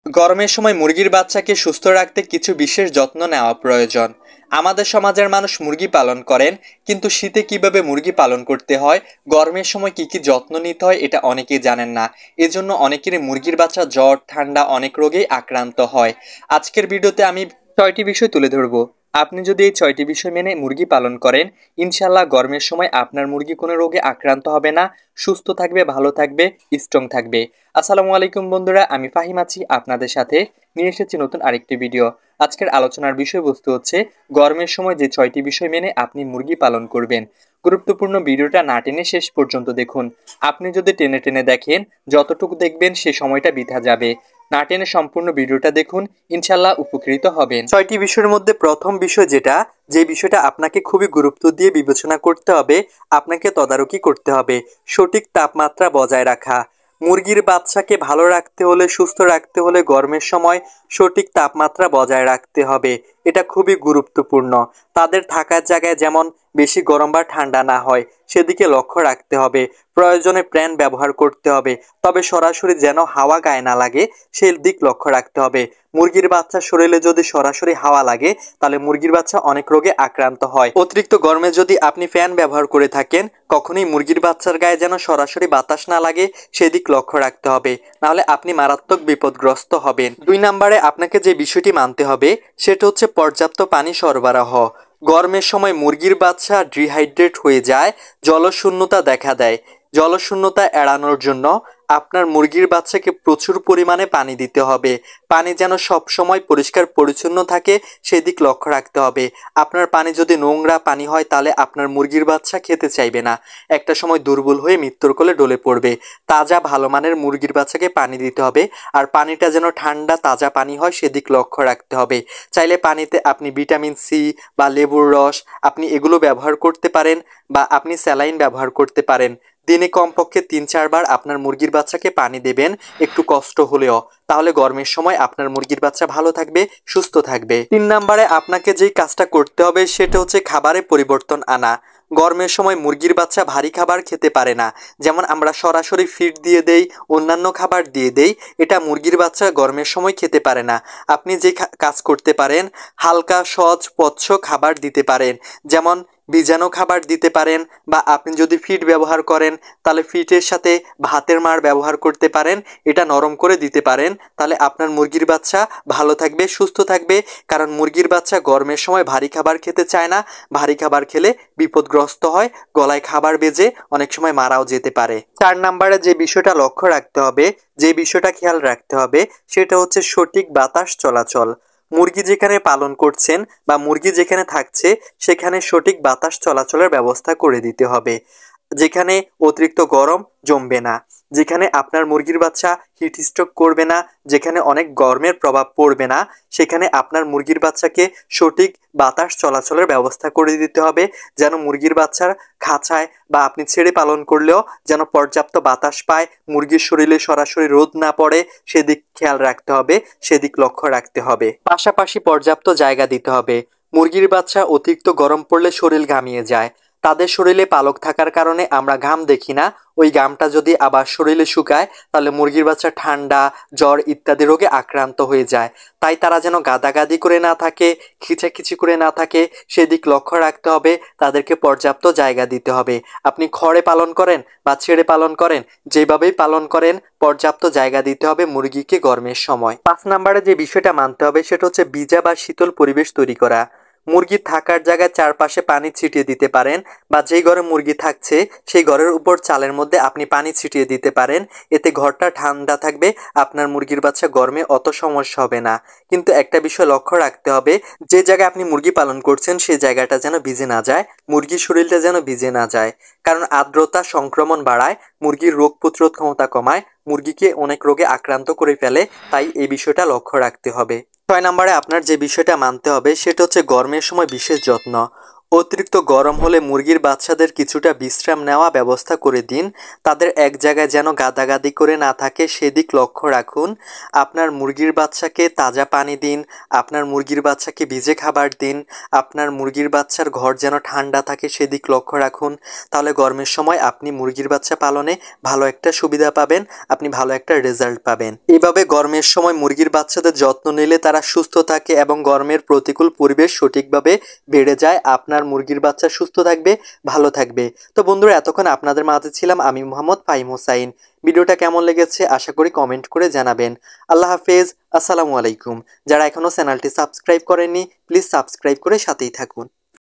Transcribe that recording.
গরমের সময় মুরগির বাচ্চাকে সুস্থ রাখতে কিছু বিশেষ যত্ন নেওয়া প্রয়োজন। আমাদের সমাজের মানুষ মুরগি পালন করেন, কিন্তু শীতে কিভাবে মুরগি পালন করতে হয়, গরমের সময় কি কি যত্ন নিতে হয় এটা অনেকেই জানেন না। এজন্য অনেকেরই মুরগির বাচ্চা জ্বর ঠান্ডা অনেক রোগেই আক্রান্ত হয়। আজকের ভিডিওতে আমি 6টি বিষয় তুলে ধরবো। আপনি যদি এই 6টি বিষয় মেনে মুরগি পালন করেন, ইনশাল্লাহ গরমের সময় আপনার মুরগি কোনো রোগে আক্রান্ত হবে না, সুস্থ থাকবে, ভালো থাকবে, স্ট্রং থাকবে। আসসালামু আলাইকুম বন্ধুরা, আমি ফাহিম আছি আপনাদের সাথে। নিয়ে এসেছি নতুন আরেকটি ভিডিও। আজকের আলোচনার বিষয়বস্তু হচ্ছে গরমের সময় যে 6টি বিষয় মেনে আপনি মুরগি পালন করবেন। গুরুত্বপূর্ণ ভিডিওটা না টেনে শেষ পর্যন্ত দেখুন। আপনি যদি টেনে টেনে দেখেন, যতটুকু দেখবেন সে সময়টা বৃথা যাবে। না টেনে সম্পূর্ণ ভিডিওটা দেখুন, ইনশাল্লাহ উপকৃত হবেন। 6টি বিষয়ের মধ্যে প্রথম বিষয় যে বিষয়টা আপনাকে খুবই গুরুত্ব দিয়ে বিবেচনা করতে হবে, আপনাকে তদারকি করতে হবে, সঠিক তাপমাত্রা বজায় রাখা। মুরগির বাচ্চাকে ভালো রাখতে হলে, সুস্থ রাখতে হলে গরমের সময় সঠিক তাপমাত্রা বজায় রাখতে হবে। এটা খুবই গুরুত্বপূর্ণ। তাদের থাকার জায়গায় যেমন বেশি গরম বা ঠান্ডা না হয় সেদিকে লক্ষ্য রাখতে হবে। প্রয়োজনে ফ্যান ব্যবহার করতে হবে, তবে সরাসরি যেন হাওয়া গায়ে না লাগে সেই দিক লক্ষ্য রাখতে হবে। মুরগির বাচ্চার শরীরে যদি সরাসরি হাওয়া লাগে তাহলে মুরগির বাচ্চা অনেক রোগে আক্রান্ত হয়। অতিরিক্ত গরমে যদি আপনি ফ্যান ব্যবহার করে থাকেন, কখনোই মুরগির বাচ্চার গায়ে যেন সরাসরি বাতাস না লাগে সেদিক লক্ষ্য রাখতে হবে, নাহলে আপনি মারাত্মক বিপদগ্রস্ত হবেন। 2 নম্বরে আপনাকে যে বিষয়টি মানতে হবে সেটা হচ্ছে পর্যাপ্ত পানি সরবরাহ। গরমের সময় মুরগির বাচ্চা ডিহাইড্রেট হয়ে যায়, জলশূন্যতা দেখা দেয়। জলশূন্যতা এড়ানোর জন্য আপনার মুরগির বাচ্চাকে প্রচুর পরিমাণে পানি দিতে হবে। পানি যেন সব সময় পরিষ্কার পরিচ্ছন্ন থাকে সেদিক লক্ষ্য রাখতে হবে। আপনার পানি যদি নোংরা পানি হয় তাহলে আপনার মুরগির বাচ্চা খেতে চাইবে না, একটা সময় দুর্বল হয়ে মৃত্যুর কোলে ঢলে পড়বে। তাজা ভালো মানের মুরগির বাচ্চাকে পানি দিতে হবে, আর পানিটা যেন ঠান্ডা তাজা পানি হয় সেদিক লক্ষ্য রাখতে হবে। চাইলে পানিতে আপনি ভিটামিন সি বা লেবুর রস আপনি এগুলো ব্যবহার করতে পারেন, বা আপনি স্যালাইন ব্যবহার করতে পারেন। দিনে কমপক্ষে 3-4 বার আপনার মুরগির বাচ্চাকে পানি দেবেন, একটু কষ্ট হলেও। তাহলে গরমের সময় আপনার মুরগির বাচ্চা ভালো থাকবে, সুস্থ থাকবে। 3 নম্বরে আপনাকে যেই কাজটা করতে হবে সেটা হচ্ছে খাবারে পরিবর্তন আনা। গরমের সময় মুরগির বাচ্চা ভারী খাবার খেতে পারে না। যেমন আমরা সরাসরি ফিড দিয়ে দেই, অন্যান্য খাবার দিয়ে দেই, এটা মুরগির বাচ্চা গরমের সময় খেতে পারে না। আপনি যে কাজ করতে পারেন, হালকা সহজ পচ্য খাবার দিতে পারেন, যেমন বীজাণু খাবার দিতে পারেন, বা আপনি যদি ফিড ব্যবহার করেন তাহলে ফিটের সাথে ভাতের মাড় ব্যবহার করতে পারেন, এটা নরম করে দিতে পারেন। তাহলে আপনার মুরগির বাচ্চা ভালো থাকবে, সুস্থ থাকবে। কারণ মুরগির বাচ্চা গরমের সময় ভারী খাবার খেতে চায় না, ভারী খাবার খেলে বিপদগ্রস্ত হয়, গলায় খাবার বেজে অনেক সময় মারাও যেতে পারে। 4 নম্বরে যে বিষয়টা লক্ষ্য রাখতে হবে, যে বিষয়টা খেয়াল রাখতে হবে সেটা হচ্ছে সঠিক বাতাস চলাচল। মুরগি যেখানে পালন করছেন বা মুরগি যেখানে থাকছে সেখানে সঠিক বাতাস চলাচলের ব্যবস্থা করে দিতে হবে, যেখানে অতিরিক্ত গরম জমবে না, যেখানে আপনার মুরগির বাচ্চা হিট স্ট্রোক করবে না, যেখানে অনেক গরমের প্রভাব পড়বে না, সেখানে আপনার মুরগির বাচ্চাকে সঠিক বাতাস চলাচলের ব্যবস্থা করে দিতে হবে, যেন মুরগির বাচ্চার খাঁচায় বা আপনি ছেড়ে পালন করলেও যেন পর্যাপ্ত বাতাস পায়, মুরগির শরীরে সরাসরি রোদ না পড়ে সেদিক খেয়াল রাখতে হবে, সেদিক লক্ষ্য রাখতে হবে। পাশাপাশি পর্যাপ্ত জায়গা দিতে হবে। মুরগির বাচ্চা অতিরিক্ত গরম পড়লে শরীর ঘামিয়ে যায়, তাদের শরীরে পালক থাকার কারণে আমরা ঘাম দেখি না। ওই ঘামটা যদি আবার শরীরে শুকায় তাহলে মুরগির বাচ্চা ঠান্ডা, জ্বর ইত্যাদি রোগে আক্রান্ত হয়ে যায়। তাই তারা যেন গাদাগাদি করে না থাকে, খিচাখিচি করে না থাকে সেদিক লক্ষ্য রাখতে হবে, তাদেরকে পর্যাপ্ত জায়গা দিতে হবে। আপনি খড়ে পালন করেন বা ছেড়ে পালন করেন, যেভাবেই পালন করেন পর্যাপ্ত জায়গা দিতে হবে মুরগিকে গরমের সময়। 5 নম্বরে যে বিষয়টা মানতে হবে সেটা হচ্ছে ভিজা বা শীতল পরিবেশ তৈরি করা। মুরগির থাকার জায়গায় চারপাশে পানি ছিটিয়ে দিতে পারেন, বা যেই ঘরে মুরগি থাকছে সেই ঘরের উপর চালের মধ্যে আপনি পানি ছিটিয়ে দিতে পারেন। এতে ঘরটা ঠান্ডা থাকবে, আপনার মুরগির বাচ্চা গরমে অত সমস্যা হবে না। কিন্তু একটা বিষয় লক্ষ্য রাখতে হবে, যে জায়গায় আপনি মুরগি পালন করছেন সেই জায়গাটা যেন ভিজে না যায়, মুরগির শরীরটা যেন ভিজে না যায়। কারণ আর্দ্রতা সংক্রমণ বাড়ায়, মুরগির রোগ প্রতিরোধ ক্ষমতা কমায়, মুরগিকে অনেক রোগে আক্রান্ত করে ফেলে। তাই এই বিষয়টা লক্ষ্য রাখতে হবে। 6 নম্বরে আপনার যে বিষয়টা মানতে হবে সেটা হচ্ছে গরমের সময় বিশেষ যত্ন। অতিরিক্ত গরম হলে মুরগির বাচ্চাদের কিছুটা বিশ্রাম নেওয়া ব্যবস্থা করে দিন। তাদের এক জায়গায় যেন গাদাগাদি করে না থাকে সেদিক লক্ষ্য রাখুন। আপনার মুরগির বাচ্চাকে তাজা পানি দিন, আপনার মুরগির বাচ্চাকে ভিজে খাবার দিন, আপনার মুরগির বাচ্চার ঘর যেন ঠান্ডা থাকে সেদিক লক্ষ্য রাখুন। তাহলে গরমের সময় আপনি মুরগির বাচ্চা পালনে ভালো একটা সুবিধা পাবেন, আপনি ভালো একটা রেজাল্ট পাবেন। এভাবে গরমের সময় মুরগির বাচ্চাদের যত্ন নিলে তারা সুস্থ থাকে এবং গরমের প্রতিকূল পরিবেশ সঠিকভাবে বেড়ে যায়। আপনার মুরগির বাচ্চা সুস্থ থাকবে, ভালো থাকবে। তো বন্ধুরা, এতক্ষণ আপনাদের মাঝে ছিলাম আমি মোহাম্মদ ফাহিম হোসাইন। ভিডিওটা কেমন লেগেছে আশা করি কমেন্ট করে জানাবেন। আল্লাহ হাফেজ, আসসালামু আলাইকুম। যারা এখনও চ্যানেলটি সাবস্ক্রাইব করেননি প্লিজ সাবস্ক্রাইব করে সাথেই থাকুন।